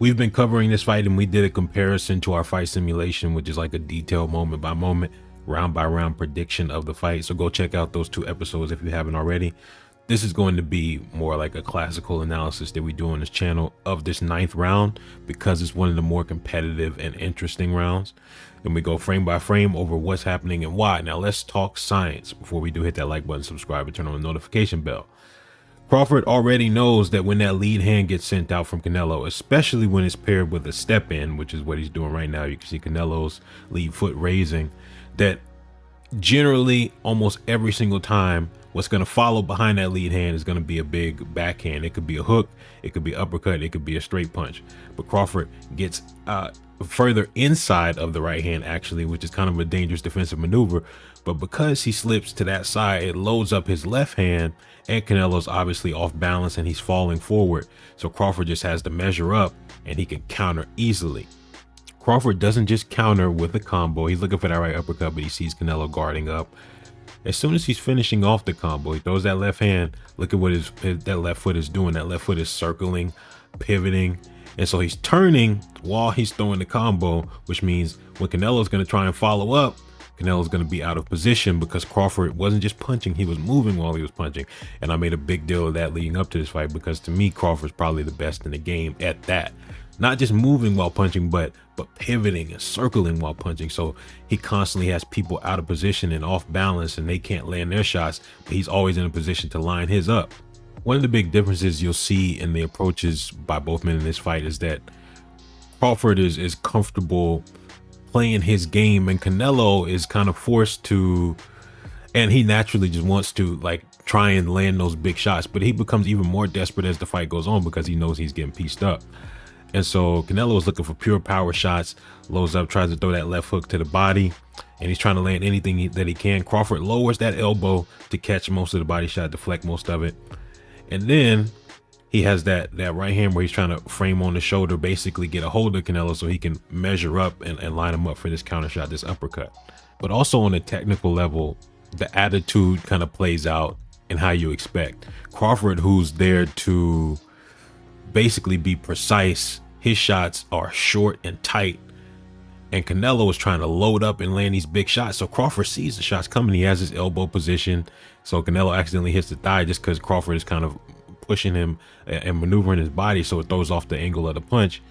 We've been covering this fight and we did a comparison to our fight simulation, which is like a detailed moment by moment, round by round prediction of the fight. So go check out those 2 episodes if you haven't already. This is going to be more like a classical analysis that we do on this channel of this 9th round, because it's one of the more competitive and interesting rounds. And we go frame by frame over what's happening and why. Now let's talk science. Before we do, hit that like button, subscribe, and turn on the notification bell. Crawford already knows that when that lead hand gets sent out from Canelo, especially when it's paired with a step in, which is what he's doing right now, you can see Canelo's lead foot raising, that generally almost every single time what's going to follow behind that lead hand is going to be a big backhand. It could be a hook, it could be uppercut, it could be a straight punch. But Crawford gets further inside of the right hand, actually, which is kind of a dangerous defensive maneuver. But because he slips to that side, it loads up his left hand, and Canelo's obviously off balance and he's falling forward. So Crawford just has to measure up and he can counter easily. Crawford doesn't just counter with a combo. He's looking for that right uppercut, but he sees Canelo guarding up. As soon as he's finishing off the combo, he throws that left hand. Look at what that left foot is doing. That left foot is circling, pivoting. And so he's turning while he's throwing the combo, which means when Canelo's going to try and follow up, Canelo's going to be out of position because Crawford wasn't just punching, he was moving while he was punching. And I made a big deal of that leading up to this fight, because to me, Crawford's probably the best in the game at that. Not just moving while punching, but pivoting and circling while punching. So he constantly has people out of position and off balance and they can't land their shots, but he's always in a position to line his up. One of the big differences you'll see in the approaches by both men in this fight is that Crawford is comfortable playing his game, and Canelo is kind of forced to, and he naturally just wants to like try and land those big shots, but he becomes even more desperate as the fight goes on because he knows he's getting pieced up. And so Canelo is looking for pure power shots, loads up, tries to throw that left hook to the body, and he's trying to land anything that he can. Crawford lowers that elbow to catch most of the body shot, deflect most of it. And then he has that right hand where he's trying to frame on the shoulder, basically get a hold of Canelo so he can measure up and line him up for this counter shot, this uppercut. But also on a technical level, the attitude kind of plays out in how you expect. Crawford, who's there to basically be precise, his shots are short and tight, and Canelo is trying to load up and land these big shots. So Crawford sees the shots coming, he has his elbow position, so Canelo accidentally hits the thigh just because Crawford is kind of pushing him and maneuvering his body, so it throws off the angle of the punch.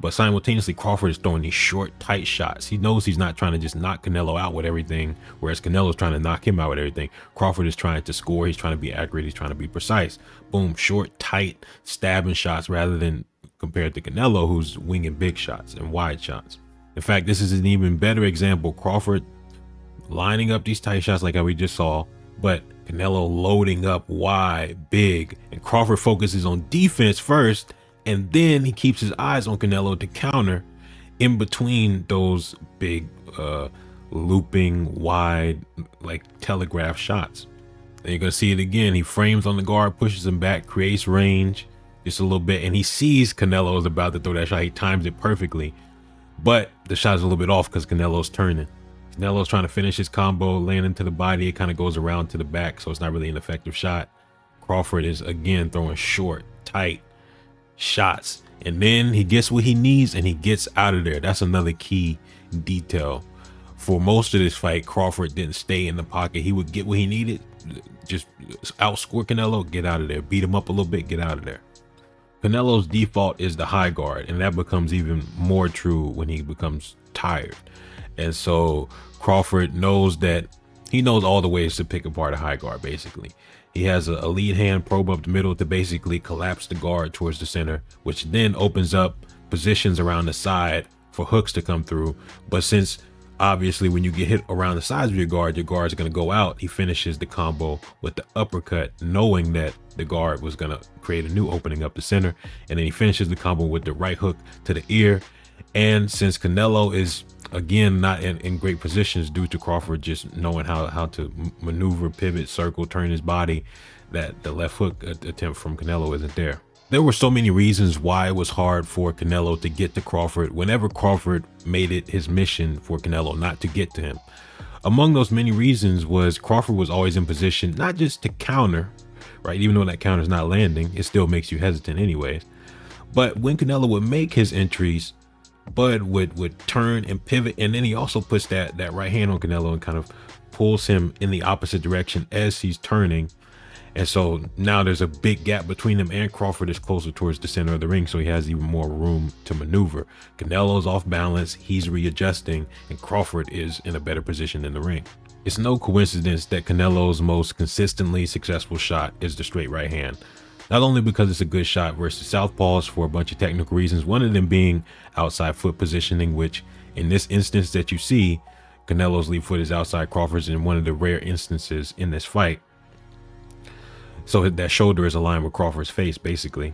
But simultaneously, Crawford is throwing these short, tight shots. He knows he's not trying to just knock Canelo out with everything, whereas Canelo's trying to knock him out with everything. Crawford is trying to score. He's trying to be accurate. He's trying to be precise. Boom, short, tight, stabbing shots, rather than compared to Canelo, who's winging big shots and wide shots. In fact, this is an even better example. Crawford lining up these tight shots like how we just saw, but Canelo loading up wide, big, and Crawford focuses on defense first, and then he keeps his eyes on Canelo to counter in between those big looping wide, like telegraph shots. And you're gonna see it again. He frames on the guard, pushes him back, creates range just a little bit, and he sees Canelo is about to throw that shot. He times it perfectly, but the shot is a little bit off because Canelo's turning. Canelo's trying to finish his combo, landing to the body. It kind of goes around to the back, so it's not really an effective shot. Crawford is again throwing short, tight shots, and then he gets what he needs and he gets out of there. That's another key detail. For most of this fight, Crawford didn't stay in the pocket. He would get what he needed, just outscore Canelo, get out of there, beat him up a little bit, get out of there. Canelo's default is the high guard, and that becomes even more true when he becomes tired. And so Crawford knows that he knows all the ways to pick apart a high guard. Basically, he has a lead hand probe up the middle to basically collapse the guard towards the center, which then opens up positions around the side for hooks to come through. But since obviously when you get hit around the sides of your guard's going to go out, he finishes the combo with the uppercut, knowing that the guard was going to create a new opening up the center. And then he finishes the combo with the right hook to the ear. And since Canelo is again not in great positions due to Crawford just knowing how to maneuver, pivot, circle, turn his body, that the left hook attempt from Canelo isn't there. There were so many reasons why it was hard for Canelo to get to Crawford whenever Crawford made it his mission for Canelo not to get to him. Among those many reasons was Crawford was always in position not just to counter, right? Even though that counter is not landing, it still makes you hesitant anyways. But when Canelo would make his entries, Bud would turn and pivot, and then he also puts that right hand on Canelo and kind of pulls him in the opposite direction as he's turning. And so now there's a big gap between them, and Crawford is closer towards the center of the ring, so he has even more room to maneuver. Canelo's off balance, he's readjusting, and Crawford is in a better position in the ring. It's no coincidence that Canelo's most consistently successful shot is the straight right hand. Not only because it's a good shot versus southpaws for a bunch of technical reasons, one of them being outside foot positioning, which in this instance that you see, Canelo's lead foot is outside Crawford's in one of the rare instances in this fight. So that shoulder is aligned with Crawford's face, basically.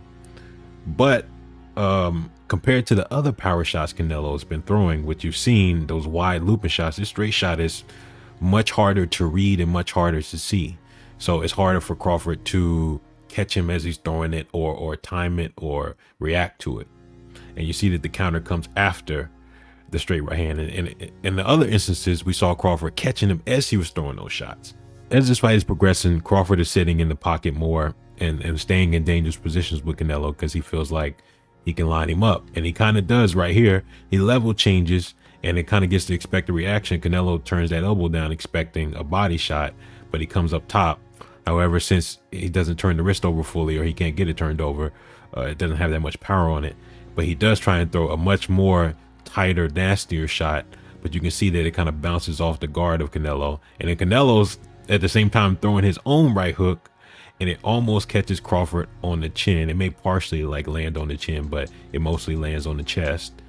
But compared to the other power shots Canelo's been throwing, which you've seen, those wide looping shots, this straight shot is much harder to read and much harder to see. So it's harder for Crawford to catch him as he's throwing it, or time it, or react to it. And you see that the counter comes after the straight right hand. And in the other instances, we saw Crawford catching him as he was throwing those shots. As this fight is progressing, Crawford is sitting in the pocket more and staying in dangerous positions with Canelo because he feels like he can line him up. And he kind of does right here. He level changes and it kind of gets the expected reaction. Canelo turns that elbow down expecting a body shot, but he comes up top. However, since he doesn't turn the wrist over fully, or he can't get it turned over, it doesn't have that much power on it. But he does try and throw a much more tighter, nastier shot. But you can see that it kind of bounces off the guard of Canelo. And then Canelo's at the same time throwing his own right hook, and it almost catches Crawford on the chin. It may partially like land on the chin, but it mostly lands on the chest.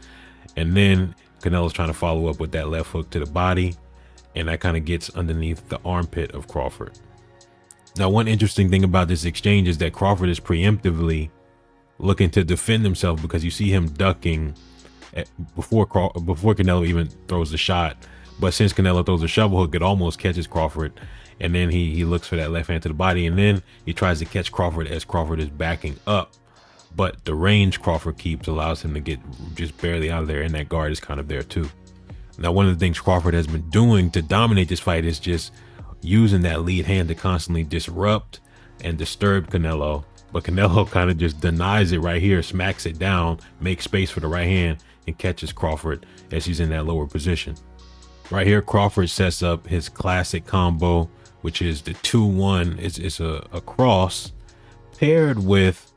And then Canelo's trying to follow up with that left hook to the body, and that kind of gets underneath the armpit of Crawford. Now, one interesting thing about this exchange is that Crawford is preemptively looking to defend himself, because you see him ducking before Canelo even throws the shot. But since Canelo throws a shovel hook, it almost catches Crawford. And then he looks for that left hand to the body, and then he tries to catch Crawford as Crawford is backing up. But the range Crawford keeps allows him to get just barely out of there, and that guard is kind of there too. Now, one of the things Crawford has been doing to dominate this fight is just using that lead hand to constantly disrupt and disturb Canelo. But Canelo kind of just denies it right here, smacks it down, makes space for the right hand, and catches Crawford as he's in that lower position. Right here, Crawford sets up his classic combo, which is the 2-1. It's a cross paired with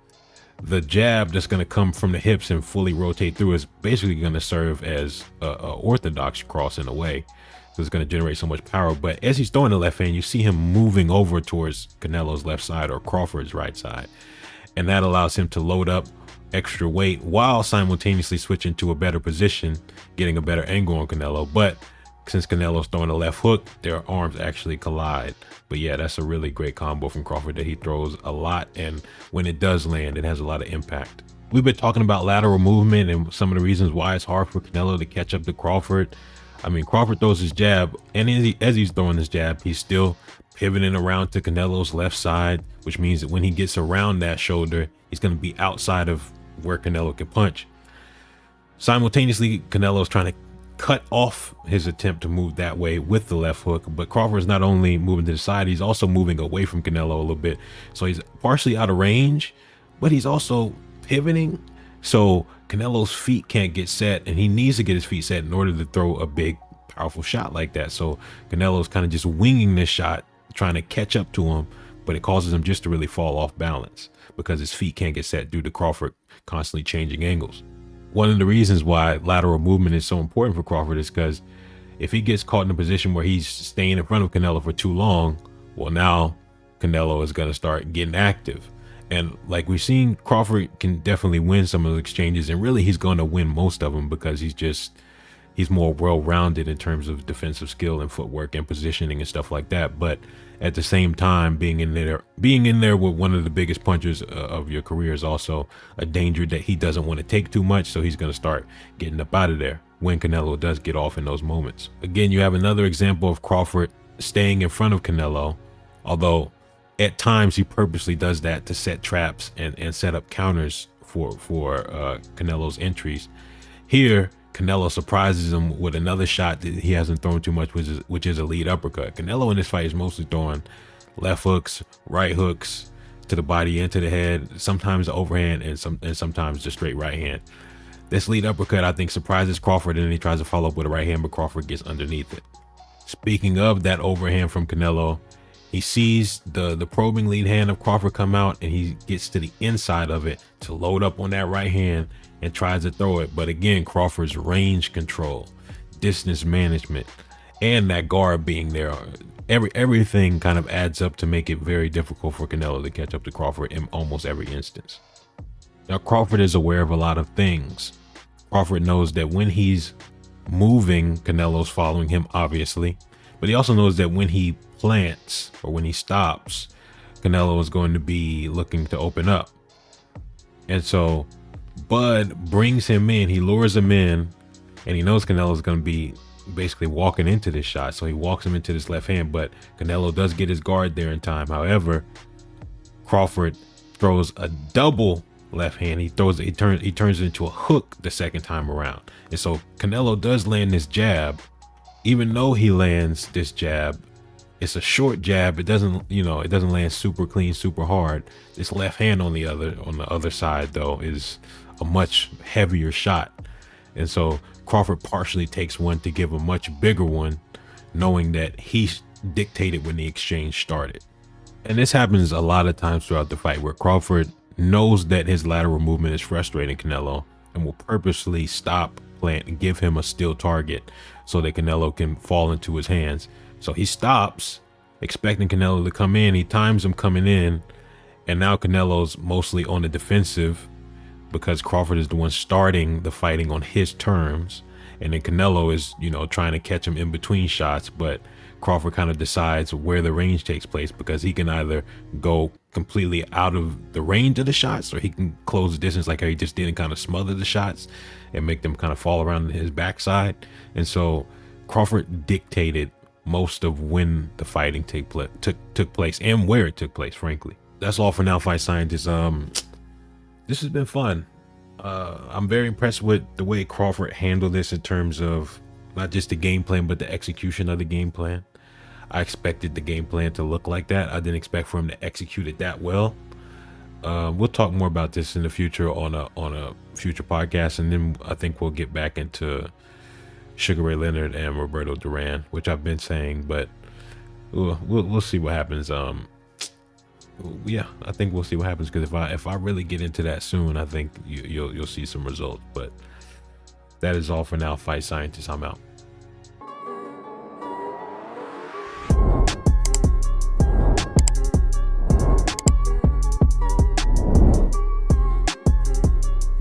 the jab that's going to come from the hips and fully rotate through. Is basically going to serve as a orthodox cross in a way. So it's going to generate so much power. But as he's throwing the left hand, you see him moving over towards Canelo's left side or Crawford's right side. And that allows him to load up extra weight while simultaneously switching to a better position, getting a better angle on Canelo. But since Canelo's throwing a left hook, their arms actually collide. But yeah, that's a really great combo from Crawford that he throws a lot. And when it does land, it has a lot of impact. We've been talking about lateral movement and some of the reasons why it's hard for Canelo to catch up to Crawford. I mean, Crawford throws his jab, and as he's throwing his jab, he's still pivoting around to Canelo's left side, which means that when he gets around that shoulder, he's going to be outside of where Canelo can punch. Simultaneously, Canelo's trying to cut off his attempt to move that way with the left hook, but Crawford's not only moving to the side, he's also moving away from Canelo a little bit. So he's partially out of range, but he's also pivoting. So Canelo's feet can't get set, and he needs to get his feet set in order to throw a big, powerful shot like that. So Canelo's kind of just winging this shot, trying to catch up to him, but it causes him just to really fall off balance because his feet can't get set due to Crawford constantly changing angles. One of the reasons why lateral movement is so important for Crawford is because if he gets caught in a position where he's staying in front of Canelo for too long, well, now Canelo is going to start getting active. And like we've seen, Crawford can definitely win some of the exchanges, and really he's going to win most of them because he's more well-rounded in terms of defensive skill and footwork and positioning and stuff like that. But at the same time, being in there with one of the biggest punchers of your career is also a danger that he doesn't want to take too much. So he's going to start getting up out of there when Canelo does get off in those moments. Again, you have another example of Crawford staying in front of Canelo, although at times he purposely does that to set traps and set up counters for Canelo's entries. Here, Canelo surprises him with another shot that he hasn't thrown too much, which is a lead uppercut. Canelo in this fight is mostly throwing left hooks, right hooks, to the body and to the head, sometimes the overhand and sometimes the straight right hand. This lead uppercut, I think, surprises Crawford, and then he tries to follow up with a right hand, but Crawford gets underneath it. Speaking of that overhand from Canelo, he sees the probing lead hand of Crawford come out, and he gets to the inside of it to load up on that right hand and tries to throw it. But again, Crawford's range control, distance management, and that guard being there, everything kind of adds up to make it very difficult for Canelo to catch up to Crawford in almost every instance. Now, Crawford is aware of a lot of things. Crawford knows that when he's moving, Canelo's following him, obviously, but he also knows that when he plants or when he stops, Canelo is going to be looking to open up. And so Bud brings him in, he lures him in, and he knows Canelo's going to be basically walking into this shot. So he walks him into this left hand, but Canelo does get his guard there in time. However, Crawford throws a double left hand. He turns it into a hook the second time around. And so Canelo does land this jab. Even though he lands this jab, it's a short jab. It doesn't land super clean, super hard. This left hand on the other side, though, is a much heavier shot. And so Crawford partially takes one to give a much bigger one, knowing that he dictated when the exchange started. And this happens a lot of times throughout the fight, where Crawford knows that his lateral movement is frustrating Canelo and will purposely stop, plant, and give him a still target so that Canelo can fall into his hands. So he stops, expecting Canelo to come in. He times him coming in, and now Canelo's mostly on the defensive because Crawford is the one starting the fighting on his terms, and then Canelo is, trying to catch him in between shots. But Crawford kind of decides where the range takes place, because he can either go completely out of the range of the shots, or he can close the distance like how he just did and kind of smother the shots and make them kind of fall around his backside. And so Crawford dictated most of when the fighting took place and where it took place, frankly. That's all for now, Fight Scientists. This has been fun. I'm very impressed with the way Crawford handled this in terms of not just the game plan, but the execution of the game plan. I expected the game plan to look like that. I didn't expect for him to execute it that well. We'll talk more about this in the future on a future podcast, and then I think we'll get back into Sugar Ray Leonard and Roberto Duran, which I've been saying, but we'll see what happens. Yeah, I think we'll see what happens, because if I really get into that soon, I think you'll see some results. But that is all for now, Fight Scientists. I'm out.